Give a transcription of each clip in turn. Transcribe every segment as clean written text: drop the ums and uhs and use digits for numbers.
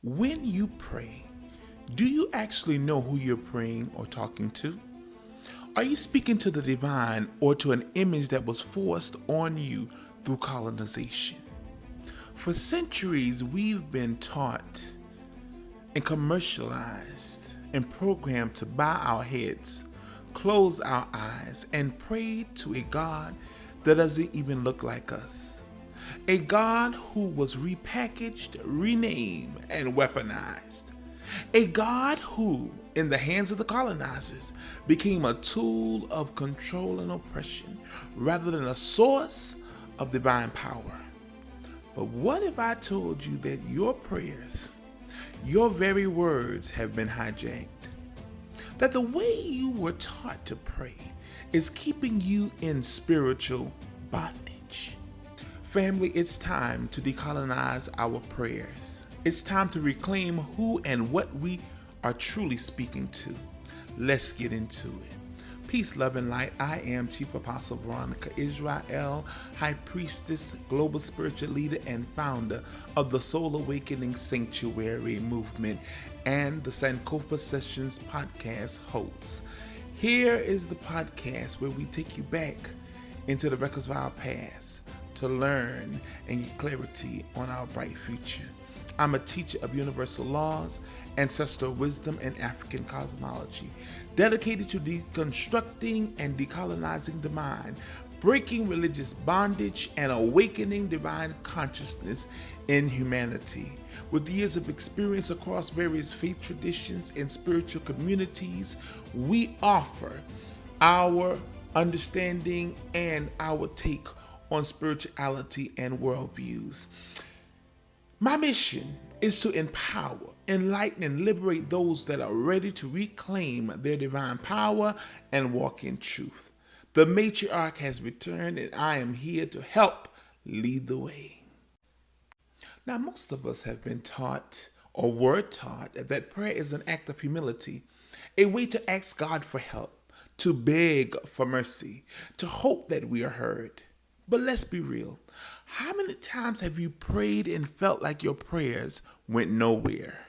When you pray, do you actually know who you're praying or talking to? Are you speaking to the divine or to an image that was forced on you through colonization? For centuries, we've been taught and commercialized and programmed to bow our heads, close our eyes, and pray to a God that doesn't even look like us. A God who was repackaged, renamed, and weaponized. A God who, in the hands of the colonizers, became a tool of control and oppression rather than a source of divine power. But what if I told you that your prayers, your very words have been hijacked? That the way you were taught to pray is keeping you in spiritual bondage. Family, it's time to decolonize our prayers. It's time to reclaim who and what we are truly speaking to. Let's get into it. Peace, love, and light. I am Chief Apostle Veronica Israel, High Priestess, Global Spiritual Leader, and founder of the Soul Awakening Sanctuary Movement and the Sankofa Sessions Podcast host. Here is the podcast where we take you back into the records of our past to learn and get clarity on our bright future. I'm a teacher of universal laws, ancestral wisdom, and African cosmology, dedicated to deconstructing and decolonizing the mind, breaking religious bondage, and awakening divine consciousness in humanity. With years of experience across various faith traditions and spiritual communities, we offer our understanding and our take on spirituality and worldviews. My mission is to empower, enlighten, and liberate those that are ready to reclaim their divine power and walk in truth. The matriarch has returned, and I am here to help lead the way. Now, most of us have been taught or were taught that prayer is an act of humility, a way to ask God for help, to beg for mercy, to hope that we are heard. But let's be real. How many times have you prayed and felt like your prayers went nowhere?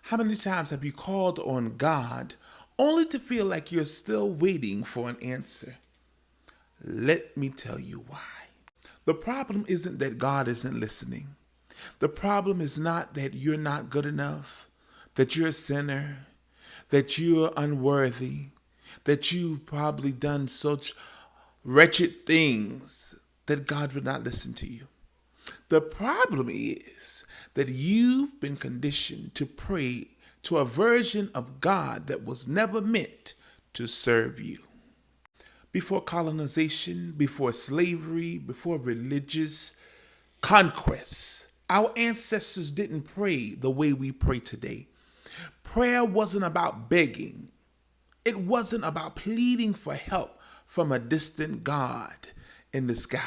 How many times have you called on God only to feel like you're still waiting for an answer? Let me tell you why. The problem isn't that God isn't listening. The problem is not that you're not good enough, that you're a sinner, that you're unworthy, that you've probably done such wretched things that God would not listen to you. The problem is that you've been conditioned to pray to a version of God that was never meant to serve you. Before colonization, before slavery, before religious conquests, our ancestors didn't pray the way we pray today. Prayer wasn't about begging. It wasn't about pleading for help from a distant God in the sky.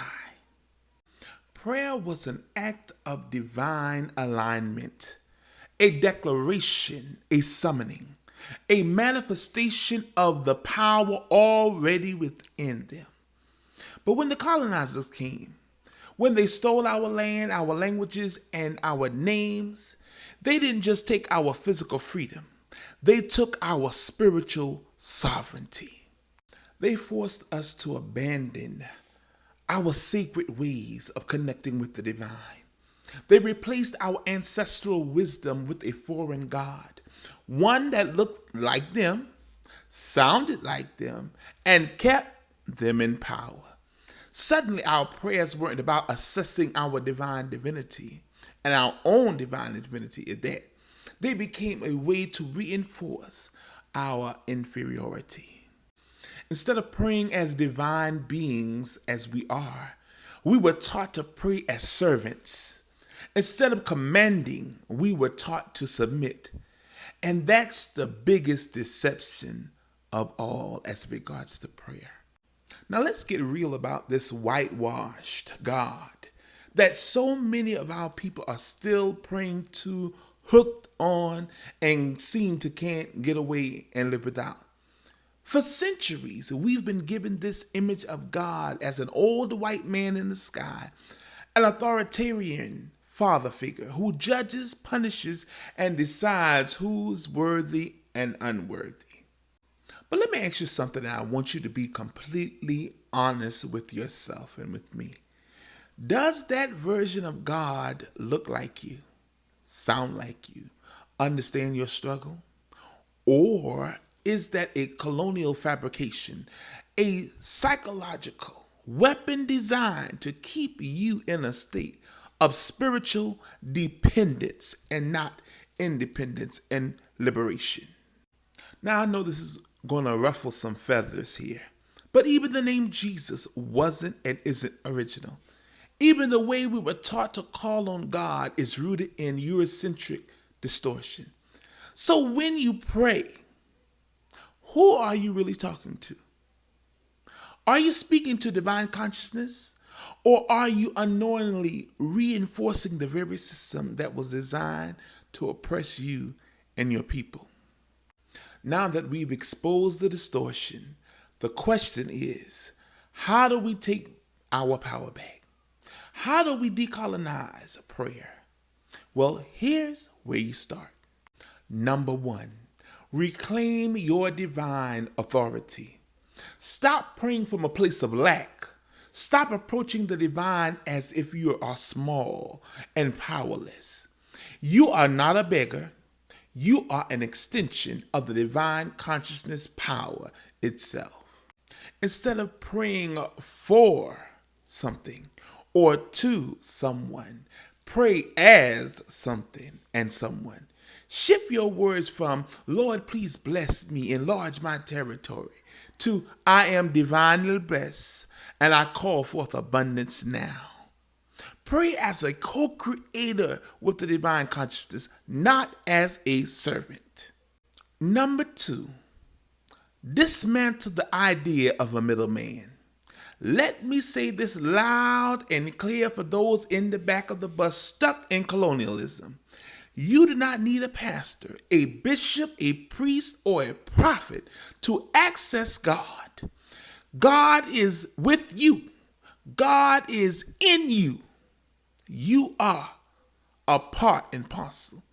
Prayer was an act of divine alignment, a declaration, a summoning, a manifestation of the power already within them. But when the colonizers came, when they stole our land, our languages, and our names, they didn't just take our physical freedom. They took our spiritual sovereignty. They forced us to abandon our sacred ways of connecting with the divine. They replaced our ancestral wisdom with a foreign God, one that looked like them, sounded like them, and kept them in power. Suddenly, our prayers weren't about assessing our divine divinity and our own divine divinity at that. They became a way to reinforce our inferiority. Instead of praying as divine beings as we are, we were taught to pray as servants. Instead of commanding, we were taught to submit. And that's the biggest deception of all as regards to prayer. Now let's get real about this whitewashed God that so many of our people are still praying to, hooked on, and seem to can't get away and live without. For centuries, we've been given this image of God as an old white man in the sky, an authoritarian father figure who judges, punishes, and decides who's worthy and unworthy. But let me ask you something, and I want you to be completely honest with yourself and with me. Does that version of God look like you, sound like you, understand your struggle? Or is that a colonial fabrication, a psychological weapon designed to keep you in a state of spiritual dependence and not independence and liberation? Now, I know this is going to ruffle some feathers here, but even the name Jesus wasn't and isn't original. Even the way we were taught to call on God is rooted in Eurocentric distortion. So when you pray, who are you really talking to? Are you speaking to divine consciousness? Or are you unknowingly reinforcing the very system that was designed to oppress you and your people? Now that we've exposed the distortion, the question is, how do we take our power back? How do we decolonize prayer? Well, here's where you start. Number 1, reclaim your divine authority. Stop praying from a place of lack. Stop approaching the divine as if you are small and powerless. You are not a beggar. You are an extension of the divine consciousness power itself. Instead of praying for something or to someone, pray as something and someone. Shift your words from, Lord, please bless me, enlarge my territory, to, I am divinely blessed and I call forth abundance now. Pray as a co-creator with the divine consciousness, not as a servant. Number 2, dismantle the idea of a middleman. Let me say this loud and clear for those in the back of the bus stuck in colonialism. You do not need a pastor, a bishop, a priest, or a prophet to access God. God is with you. God is in you. You are a part and parcel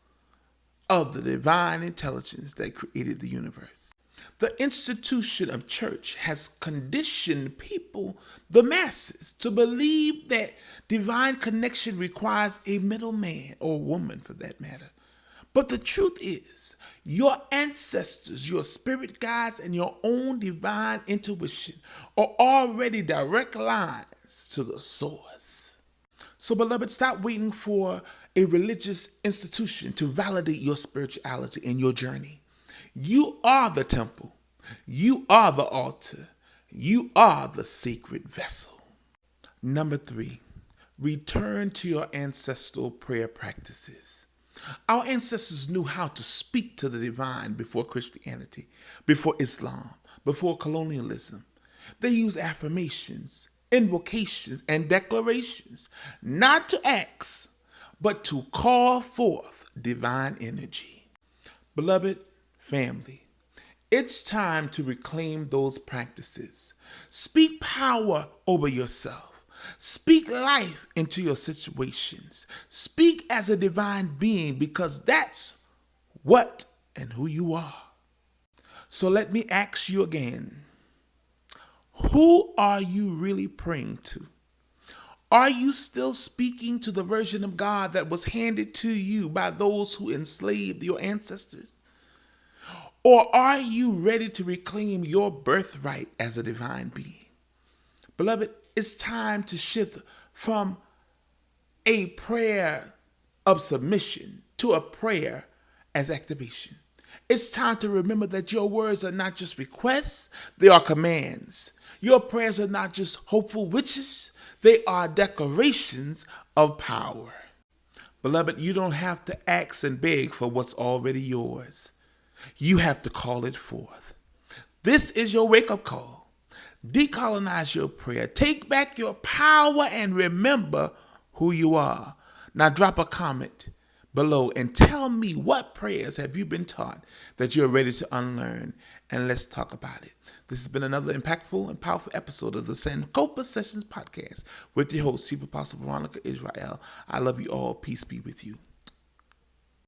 of the divine intelligence that created the universe. The institution of church has conditioned people, the masses, to believe that divine connection requires a middleman, or woman for that matter. But the truth is, your ancestors, your spirit guides, and your own divine intuition are already direct lines to the source. So, beloved, stop waiting for a religious institution to validate your spirituality and your journey. You are the temple. You are the altar. You are the sacred vessel. Number 3, return to your ancestral prayer practices. Our ancestors knew how to speak to the divine before Christianity, before Islam, before colonialism. They used affirmations, invocations, and declarations, not to ask, but to call forth divine energy. Beloved family, it's time to reclaim those practices. Speak power over yourself. Speak life into your situations. Speak as a divine being, because that's what and who you are. So let me ask you again, who are you really praying to? Are you still speaking to the version of God that was handed to you by those who enslaved your ancestors? Or are you ready to reclaim your birthright as a divine being? Beloved, it's time to shift from a prayer of submission to a prayer as activation. It's time to remember that your words are not just requests, they are commands. Your prayers are not just hopeful wishes, they are declarations of power. Beloved, you don't have to ask and beg for what's already yours. You have to call it forth. This is your wake-up call. Decolonize your prayer. Take back your power and remember who you are. Now drop a comment below and tell me what prayers have you been taught that you're ready to unlearn, and let's talk about it. This has been another impactful and powerful episode of the Sankofa Sessions Podcast with your host, Chief Apostle Veronica Israel. I love you all. Peace be with you.